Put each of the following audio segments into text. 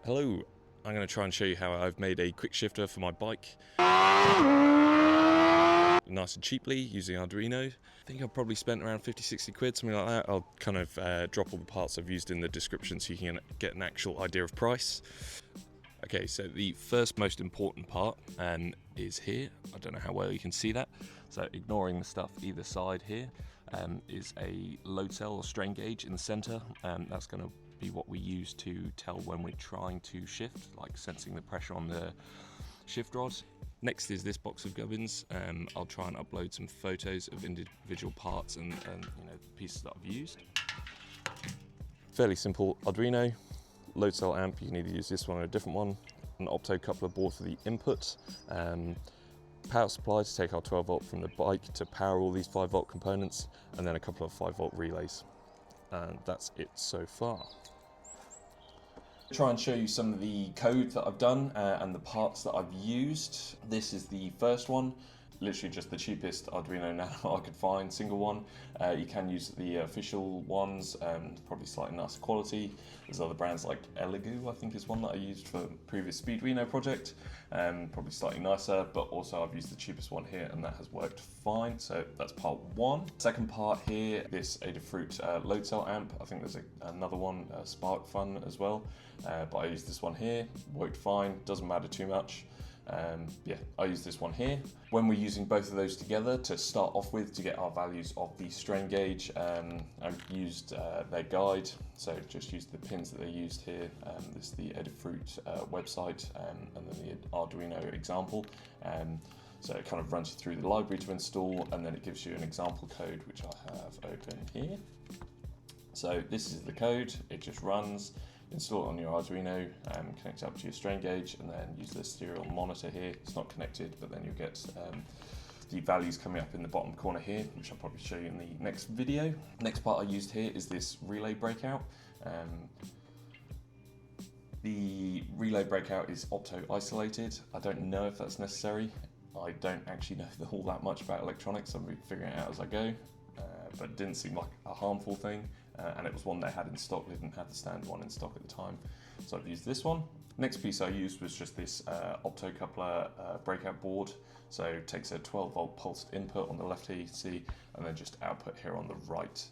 Hello, I'm going to try and show you how I've made a Quickshifter for my bike nice and cheaply using Arduino. I think I've probably spent around 50-60 quid, something like that. I'll kind of drop all the parts I've used in the description so you can get an actual idea of price. Okay, so the first most important part is here. I don't know how well you can see that. So ignoring the stuff either side here is a load cell or strain gauge in the center. That's going to be what we use to tell when we're trying to shift, like sensing the pressure on the shift rod. Next is this box of gubbins. I'll try and upload some photos of individual parts and pieces that I've used. Fairly simple Arduino, load cell amp. You can either use this one or a different one. An optocoupler board for the input. Power supply to take our 12 volt from the bike to power all these 5 volt components, and then a couple of 5 volt relays. And that's it so far. Try and show you some of the code that I've done and the parts that I've used. This is the first one, literally just the cheapest Arduino Nano I could find, single one. You can use the official ones, probably slightly nicer quality. There's other brands like Elegoo, I think is one that I used for the previous Speedwino project, probably slightly nicer, but also I've used the cheapest one here and that has worked fine. So that's part one. Second part here, this Adafruit load cell amp. I think there's another one, Spark Fun as well, but I used this one here, worked fine, doesn't matter too much. Yeah, I use this one here. When we're using both of those together to start off with to get our values of the strain gauge, I've used their guide, so just used the pins that they used here. This is the Adafruit website and then the Arduino example. So it kind of runs you through the library to install, and then it gives you an example code, which I have open here. So this is the code, it just runs. Install it on your Arduino, connect it up to your strain gauge, and then use the serial monitor here. It's not connected, but then you'll get the values coming up in the bottom corner here, which I'll probably show you in the next video. Next part I used here is this relay breakout. The relay breakout is opto-isolated. I don't know if that's necessary. I don't actually know all that much about electronics. I'm figuring it out as I go. But it didn't seem like a harmful thing, and it was one they had in stock. They didn't have the standard one in stock at the time, so I've used this one. Next piece I used was just this optocoupler breakout board. So it takes a 12 volt pulsed input on the left here, you can see, and then just output here on the right.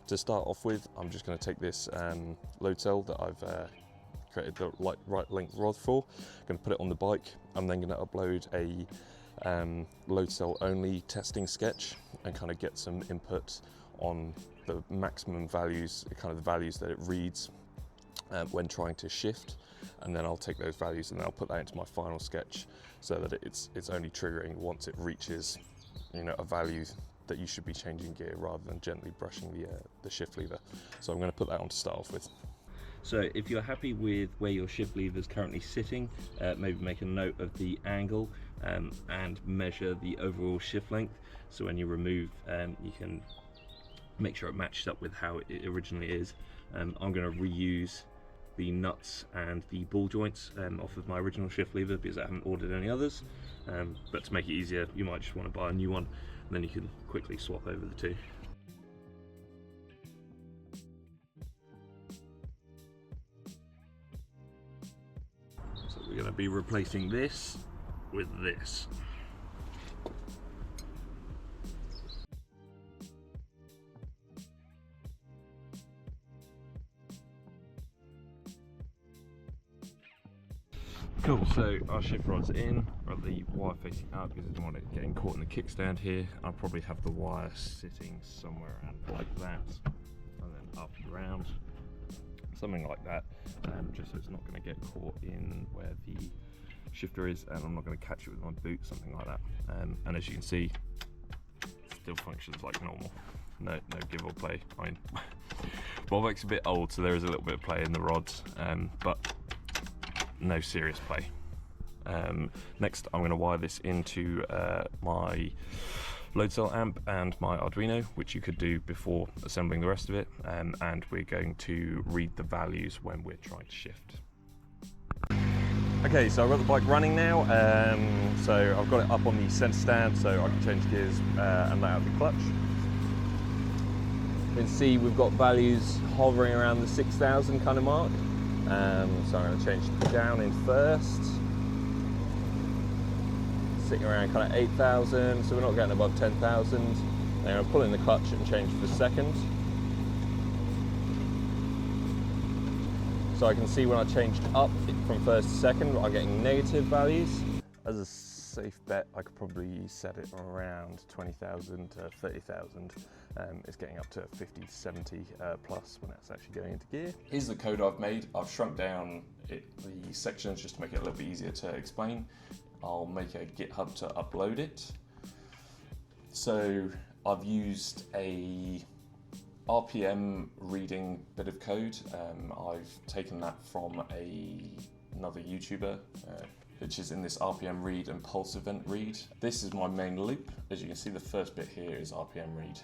To start off with, I'm just going to take this load cell that I've created the right length rod for. I'm going to put it on the bike. I'm then going to upload a load cell only testing sketch and kind of get some input on the maximum values, kind of the values that it reads when trying to shift, and then I'll take those values and I'll put that into my final sketch so that it's only triggering once it reaches a value that you should be changing gear rather than gently brushing the shift lever. So I'm going to put that on to start off with. So if you're happy with where your shift lever is currently sitting, maybe make a note of the angle and measure the overall shift length. So when you remove, you can make sure it matches up with how it originally is. I'm going to reuse the nuts and the ball joints off of my original shift lever because I haven't ordered any others. But to make it easier, you might just want to buy a new one and then you can quickly swap over the two. We're going to be replacing this with this. Cool, so our shift rod's in, got the wire facing up because I don't want it getting caught in the kickstand here. I'll probably have the wire sitting somewhere around like that, and then up and around. Something like that, just so it's not going to get caught in where the shifter is, and I'm not going to catch it with my boot, something like that. And as you can see, it still functions like normal. No give or play. I mean, Motorbike's a bit old, so there is a little bit of play in the rods, but no serious play. Next, I'm going to wire this into my load cell amp and my Arduino, which you could do before assembling the rest of it, and we're going to read the values when we're trying to shift. Okay, so I've got the bike running now, so I've got it up on the centre stand so I can change gears and let out the clutch. You can see we've got values hovering around the 6,000 kind of mark, so I'm going to change down in first, sitting around kind of 8,000, so we're not getting above 10,000. Then I'll pull in the clutch and change for second. So I can see when I changed up from first to second, I'm getting negative values. As a safe bet, I could probably set it around 20,000 to 30,000. It's getting up to 50 to 70 plus when it's actually going into gear. Here's the code I've made. I've shrunk down the sections just to make it a little bit easier to explain. I'll make a GitHub to upload it. So I've used a RPM reading bit of code. I've taken that from another YouTuber, which is in this RPM read and pulse event read. This is my main loop. As you can see, the first bit here is RPM read.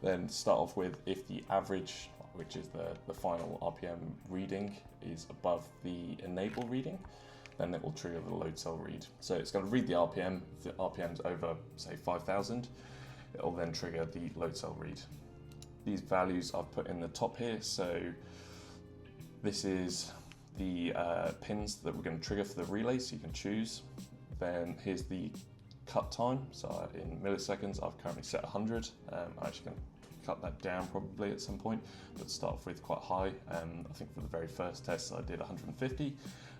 Then start off with if the average, which is the final RPM reading, is above the enable reading, then it will trigger the load cell read. So it's going to read the RPM. If the RPM's over, say, 5,000, it will then trigger the load cell read. These values I've put in the top here, so this is the pins that we're going to trigger for the relay, so you can choose. Then here's the cut time, so in milliseconds I've currently set 100. I'm actually going to cut that down probably at some point, but start off with quite high. I think for the very first test I did 150,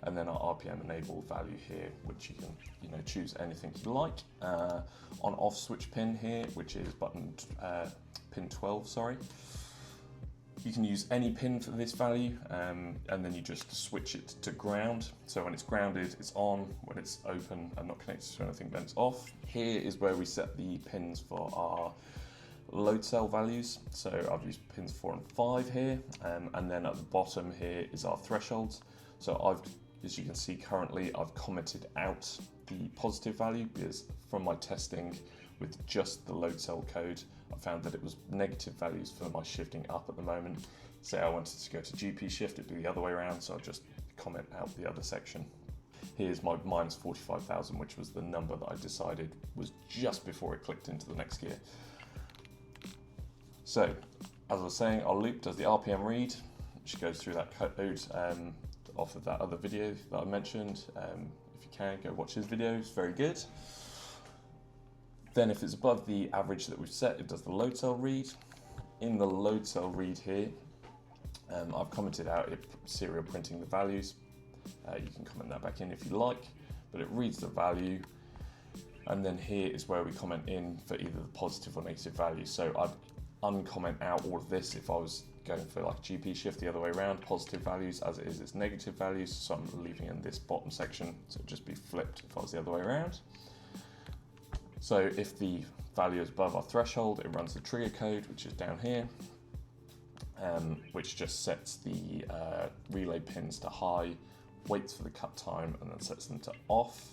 and then our RPM enable value here, which you can choose anything you like. On off switch pin here, which is button pin 12, sorry. You can use any pin for this value, and then you just switch it to ground. So when it's grounded, it's on. When it's open and not connected to anything, then it's off. Here is where we set the pins for our load cell values. So I've used pins 4 and 5 here, and then at the bottom here is our thresholds. So as you can see currently, I've commented out the positive value because from my testing with just the load cell code, I found that it was negative values for my shifting up at the moment. Say I wanted to go to GP shift, it'd be the other way around, so I'll just comment out the other section. Here's my minus 45,000, which was the number that I decided was just before it clicked into the next gear. So, as I was saying, our loop does the RPM read, which goes through that code off of that other video that I mentioned. If you can, go watch his video, it's very good. Then if it's above the average that we've set, it does the load cell read. In the load cell read here, I've commented out it serial printing the values. You can comment that back in if you like, but it reads the value. And then here is where we comment in for either the positive or negative value. So I'd uncomment out all of this if I was going for like GP shift the other way around, positive values as it is, it's negative values. So I'm leaving in this bottom section, so it'd just be flipped if I was the other way around. So if the value is above our threshold, it runs the trigger code, which is down here, which just sets the relay pins to high, waits for the cut time, and then sets them to off.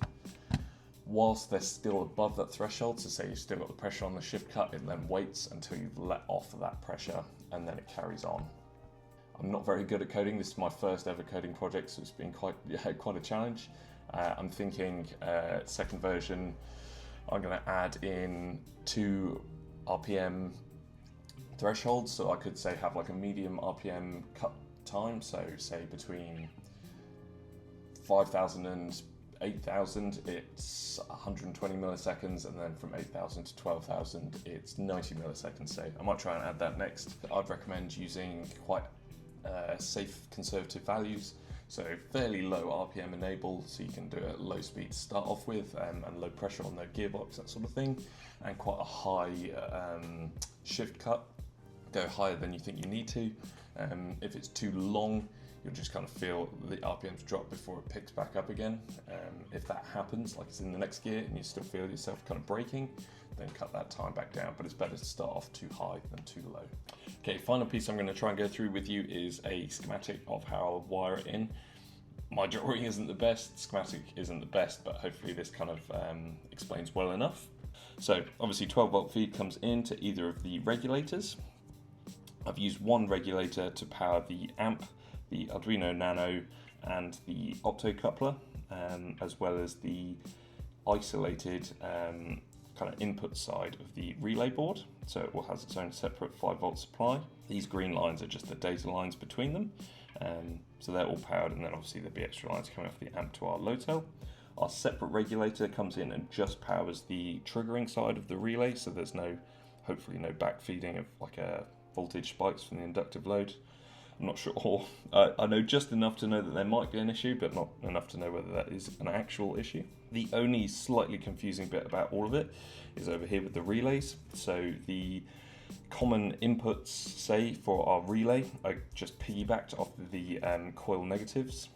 Whilst they're still above that threshold, so say you've still got the pressure on the shift cut, it then waits until you've let off of that pressure, and then it carries on. I'm not very good at coding. This is my first ever coding project, so it's been quite a challenge. I'm thinking second version, I'm going to add in 2 RPM thresholds, so I could say have like a medium RPM cut time, so say between 5,000 and 8,000 it's 120 milliseconds, and then from 8,000 to 12,000 it's 90 milliseconds. So I might try and add that next. I'd recommend using quite safe conservative values. So fairly low RPM enable, so you can do a low speed to start off with, and low pressure on the gearbox, that sort of thing, and quite a high shift cut. Go higher than you think you need to. If it's too long, you'll just kind of feel the RPMs drop before it picks back up again. If that happens, like it's in the next gear, and you still feel yourself kind of braking, then cut that time back down, but it's better to start off too high than too low. Okay, final piece I'm going to try and go through with you is a schematic of how I'll wire it in. My drawing isn't the best, schematic isn't the best, but hopefully this kind of explains well enough. So obviously 12 volt feed comes into either of the regulators. I've used one regulator to power the amp, the Arduino Nano, and the opto coupler. as well as the isolated kind of input side of the relay board. So it will have its own separate 5-volt supply. These green lines are just the data lines between them. So they're all powered, and then obviously there'll be extra lines coming off the amp to our load cell. Our separate regulator comes in and just powers the triggering side of the relay, so there's hopefully no backfeeding of like voltage spikes from the inductive load. I'm not sure. I know just enough to know that there might be an issue, but not enough to know whether that is an actual issue. The only slightly confusing bit about all of it is over here with the relays. So the common inputs, say, for our relay are just piggybacked off of the coil negatives.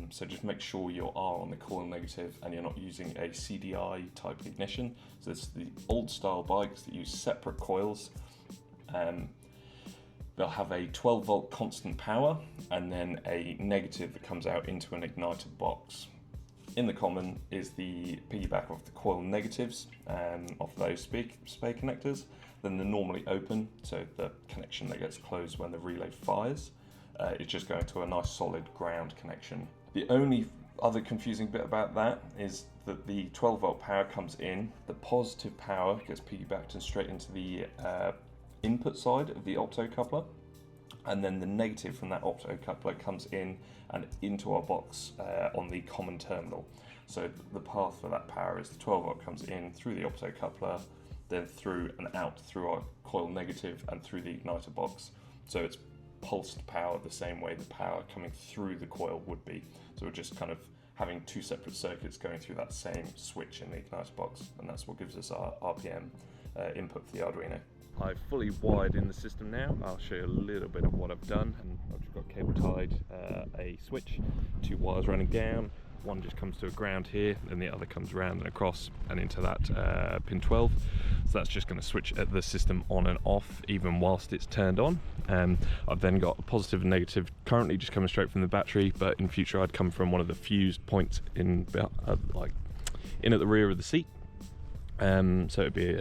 So just make sure you are on the coil negative and you're not using a CDI type ignition. So it's the old style bikes that use separate coils. They'll have a 12-volt constant power and then a negative that comes out into an igniter box. In the common is the piggyback of the coil negatives of those spay connectors. Then they're normally open, so the connection that gets closed when the relay fires is just going to a nice solid ground connection. The only other confusing bit about that is that the 12-volt power comes in, the positive power gets piggybacked and straight into the input side of the optocoupler, and then the negative from that optocoupler comes in and into our box on the common terminal. So the path for that power is the 12-volt comes in through the optocoupler, then through and out through our coil negative and through the igniter box. So it's pulsed power the same way the power coming through the coil would be. So we're just kind of having two separate circuits going through that same switch in the igniter box, and that's what gives us our RPM input for the Arduino. I've fully wired in the system now. I'll show you a little bit of what I've done, and I've just got cable tied a switch, 2 wires running down. One just comes to a ground here, and the other comes around and across and into that pin 12. So that's just going to switch the system on and off even whilst it's turned on. I've then got a positive and negative currently just coming straight from the battery, but in future I'd come from one of the fused points in like in at the rear of the seat. So it'd be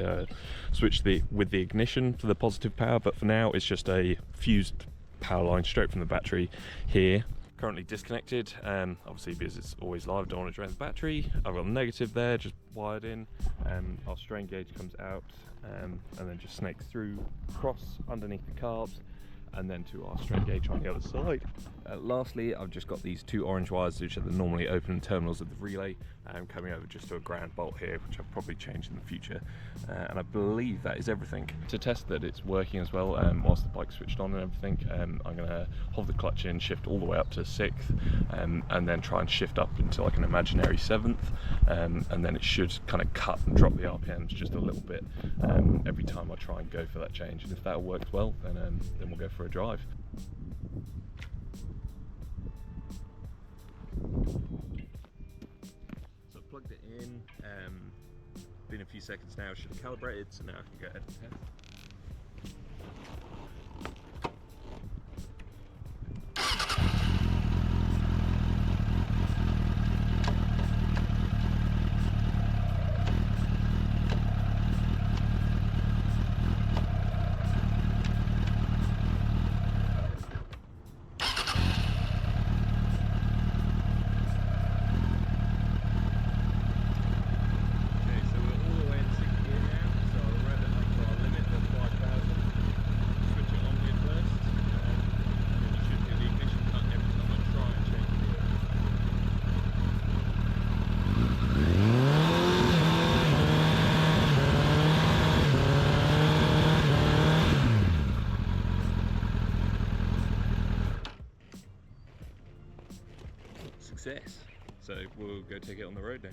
switch with the ignition for the positive power, but for now it's just a fused power line straight from the battery here. Currently disconnected, obviously because it's always live, don't want to drain the battery. I've got the negative there just wired in. Our strain gauge comes out and then just snakes through, across underneath the carbs, and then to our strain gauge on the other side. Lastly, I've just got these 2 orange wires which are the normally open terminals of the relay, coming over just to a ground bolt here, which I'll probably change in the future. And I believe that is everything. To test that it's working as well, whilst the bike's switched on and everything, I'm going to hold the clutch in, shift all the way up to 6th, and then try and shift up into like an imaginary 7th, and then it should kind of cut and drop the RPMs just a little bit every time I try and go for that change. And if that works well, then we'll go for a drive. So I've plugged it in, been a few seconds now, should have calibrated, so now I can go ahead and test. Success. So we'll go take it on the road now.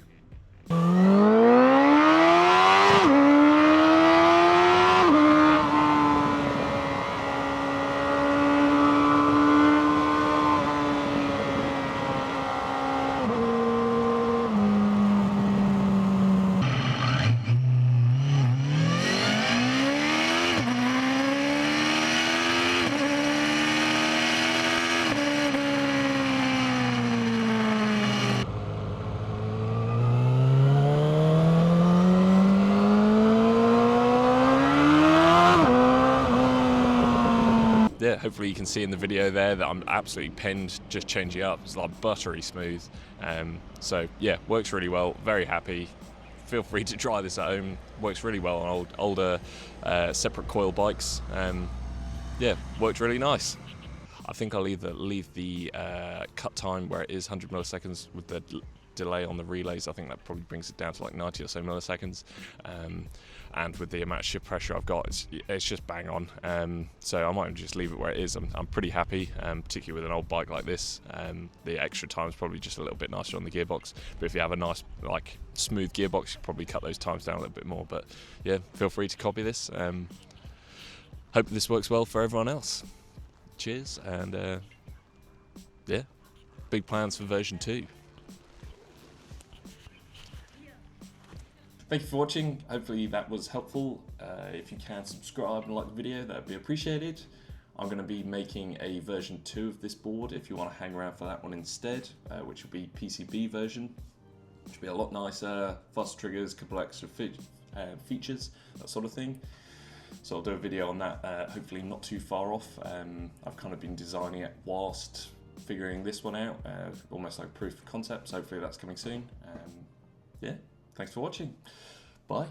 yeah, hopefully you can see in the video there that I'm absolutely penned just changing it up. It's like buttery smooth. So yeah, works really well. Very happy. Feel free to try this at home. Works really well on older separate coil bikes. Yeah, worked really nice. I think I'll either leave the cut time where it is 100 milliseconds with the delay on the relays. I think that probably brings it down to like 90 or so milliseconds. And with the amount of shift pressure I've got, it's just bang on. So I might just leave it where it is. I'm pretty happy, particularly with an old bike like this. The extra time is probably just a little bit nicer on the gearbox. But if you have a nice, like, smooth gearbox, you probably cut those times down a little bit more. But yeah, feel free to copy this. Hope this works well for everyone else. Cheers, and yeah, big plans for version 2. Thank you for watching. Hopefully that was helpful. If you can subscribe and like the video, that would be appreciated. I'm going to be making a version 2 of this board if you want to hang around for that one instead, which will be PCB version, which will be a lot nicer, fast triggers, a couple extra features, that sort of thing. So I'll do a video on that, hopefully not too far off. I've kind of been designing it whilst figuring this one out, almost like proof of concept, so hopefully that's coming soon. Yeah, thanks for watching. Bye.